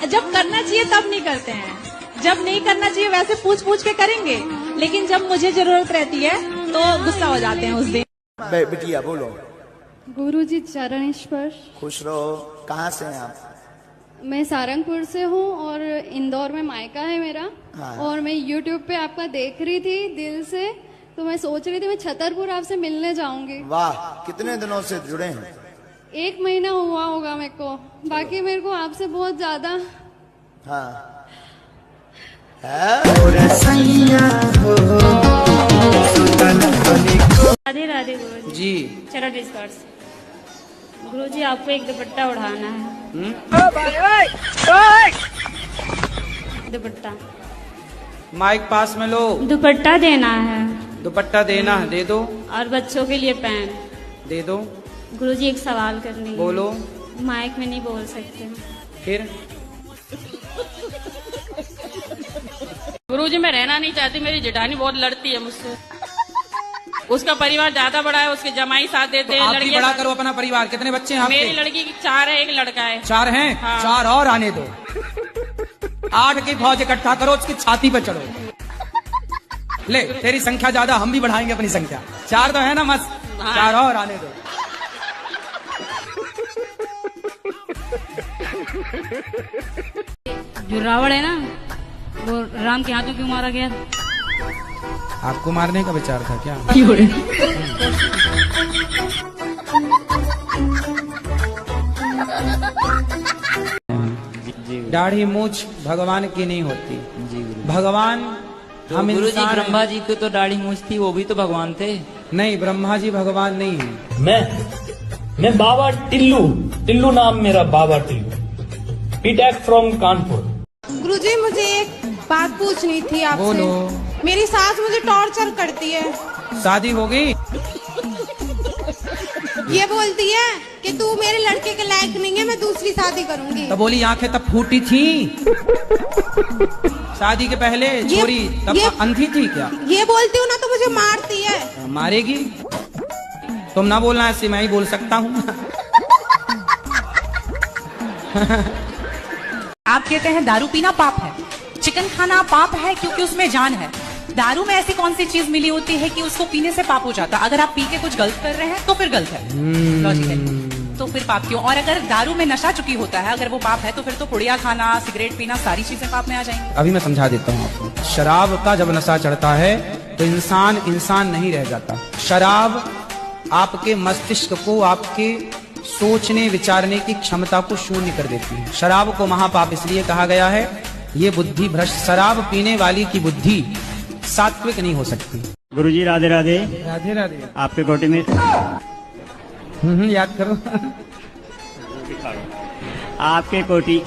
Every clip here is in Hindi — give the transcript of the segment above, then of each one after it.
जब करना चाहिए तब नहीं करते हैं, जब नहीं करना चाहिए वैसे पूछ पूछ के करेंगे, लेकिन जब मुझे जरूरत रहती है तो गुस्सा हो जाते हैं उस दिन। बिटिया बोलो। गुरुजी चरण स्पर्श। खुश रहो। कहाँ से हैं आप? मैं सारंगपुर से हूँ और इंदौर में मायका है मेरा। हाँ। और मैं YouTube पे आपका देख रही थी दिल से, तो मैं सोच रही थी मैं छतरपुर आपसे मिलने जाऊंगी। वाह, कितने दिनों से जुड़े हैं? 1 महीना हुआ होगा मेरे को, बाकी मेरे को आपसे बहुत ज्यादा। हाँ। राधे राधे गुरुजी जी। चरण स्पर्श। गुरुजी आपको एक दुपट्टा उड़ाना है। दुपट्टा माइक पास में लो। दुपट्टा देना है। दुपट्टा देना है, दे दो। और बच्चों के लिए पैन दे दो। गुरुजी एक सवाल करनी है। बोलो। माइक में नहीं बोल सकते। फिर गुरुजी मैं रहना नहीं चाहती, मेरी जेठानी बहुत लड़ती है मुझसे। उसका परिवार ज्यादा बड़ा है, उसके जमाई साथ देते हैं। आप भी बड़ा करो अपना परिवार। कितने बच्चे हैं आपके? मेरी लड़की की 4 है, 1 लड़का है। 4 हैं? हाँ। 4 और आने दो। 8 की फौज इकट्ठा करो, उसकी छाती पे चढ़ो। ले, तेरी संख्या ज्यादा, हम भी बढ़ाएंगे अपनी संख्या। 4 तो है ना मस्त? हाँ। 4 और आने दो। जो रावण है ना, वो राम के हाथों क्यों मारा गया? आपको मारने का विचार था क्या? दाढ़ी मूछ भगवान की नहीं होती। भगवान तो हम गुरु जी, इंसान। ब्रह्मा जी को तो दाढ़ी मूछ थी, वो भी तो भगवान थे। नहीं, ब्रह्मा जी भगवान नहीं है। मैं बाबा टिल्लू नाम मेरा, बाबा टिल्लू, पीटैक फ्रॉम कानपुर। गुरुजी मुझे एक बात पूछनी थी आपसे। बोलो। मेरी सास मुझे टॉर्चर करती है। शादी हो गई? ये बोलती है कि तू मेरे लड़के के लायक नहीं है, मैं दूसरी शादी करूंगी। तब बोली आंखें तब फूटी थी? शादी के पहले छोरी तब अंधी थी क्या? ये बोलती हूँ ना तो मुझे मारती है। मारेगी? तुम ना बोलना, ऐसे मैं ही बोल सकता हूँ। आप कहते हैं दारू पीना पाप है, चिकन खाना पाप है क्योंकि उसमें जान है। दारू में ऐसी कौन सी चीज मिली होती है कि उसको पीने से पाप हो जाता? अगर आप पी के कुछ गलत कर रहे हैं तो फिर गलत है, लॉजिक है, तो फिर पाप क्यों? और अगर दारू में नशा चुकी होता है, अगर वो पाप है, तो फिर तो पुड़िया खाना, सिगरेट पीना, सारी चीजें पाप में आ जाएंगी। अभी मैं समझा देता हूँ आपको। शराब का जब नशा चढ़ता है तो इंसान नहीं रह जाता। शराब आपके मस्तिष्क को, आपके सोचने विचारने की क्षमता को शून्य कर देती है। शराब को महापाप इसलिए कहा गया है, ये बुद्धि भ्रष्ट। शराब पीने वाली की बुद्धि सात्विक नहीं हो सकती। गुरुजी राधे राधे। राधे राधे। आपके कोटि में याद करो। आपके कोटि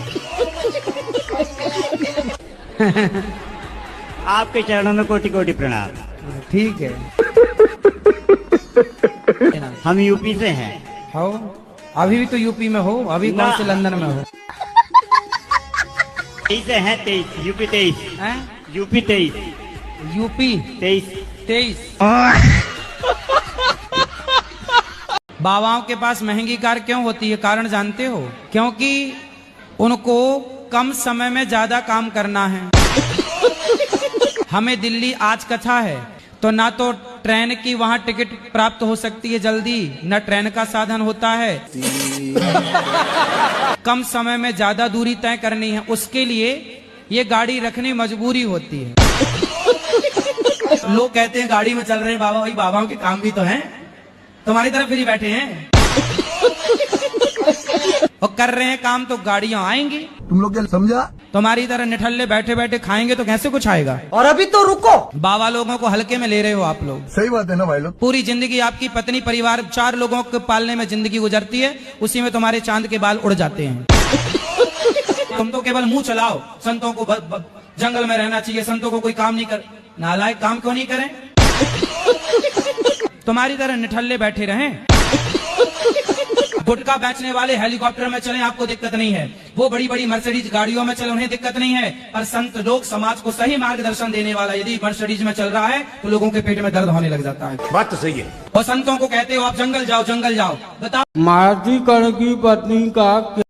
आपके चरणों में कोटि कोटि प्रणाम। ठीक है। हम यूपी से हैं। हो? अभी भी तो यूपी में हो? अभी कौन से लंदन में हो? 23 हैं, 23 यूपी 23 हैं? UP 23 UP 23। बाबाओं के पास महंगी कार क्यों होती है? कारण जानते हो? क्योंकि उनको कम समय में ज्यादा काम करना है। हमें दिल्ली आज कथा है, तो ना तो ट्रेन की वहां टिकट प्राप्त हो सकती है जल्दी, न ट्रेन का साधन होता है। कम समय में ज्यादा दूरी तय करनी है, उसके लिए ये गाड़ी रखनी मजबूरी होती है। लोग कहते हैं गाड़ी में चल रहे हैं बाबा, वही बाबाओं के काम भी तो हैं। तुम्हारी तरफ फ्री बैठे हैं और कर रहे हैं काम, तो गाड़ियां आएंगी। तुम लोग क्या समझा? तुम्हारी तरह निठल्ले बैठे बैठे खाएंगे तो कैसे कुछ आएगा? और अभी तो रुको, बाबा लोगों को हल्के में ले रहे हो आप लोग। सही बात है ना भाई लोग। पूरी जिंदगी आपकी पत्नी परिवार 4 लोगों को पालने में जिंदगी गुजरती है, उसी में तुम्हारे चांद के बाल उड़ जाते हैं। तुम तो केवल मुंह चलाओ, संतों को जंगल में रहना चाहिए, संतों को कोई काम नहीं कर। नालायक काम क्यों नहीं करें? तुम्हारी तरह निठल्ले बैठे रहें। गुटखा बेचने वाले हेलीकॉप्टर में चलें, आपको दिक्कत नहीं है। वो बड़ी बड़ी मर्सिडीज गाड़ियों में चले, उन्हें दिक्कत नहीं है। पर संत लोग समाज को सही मार्गदर्शन देने वाला यदि मर्सिडीज में चल रहा है तो लोगों के पेट में दर्द होने लग जाता है। बात तो सही है। और संतों को कहते हो आप जंगल जाओ, जंगल जाओ। बताओ, मार्जी कर्ण की पत्नी का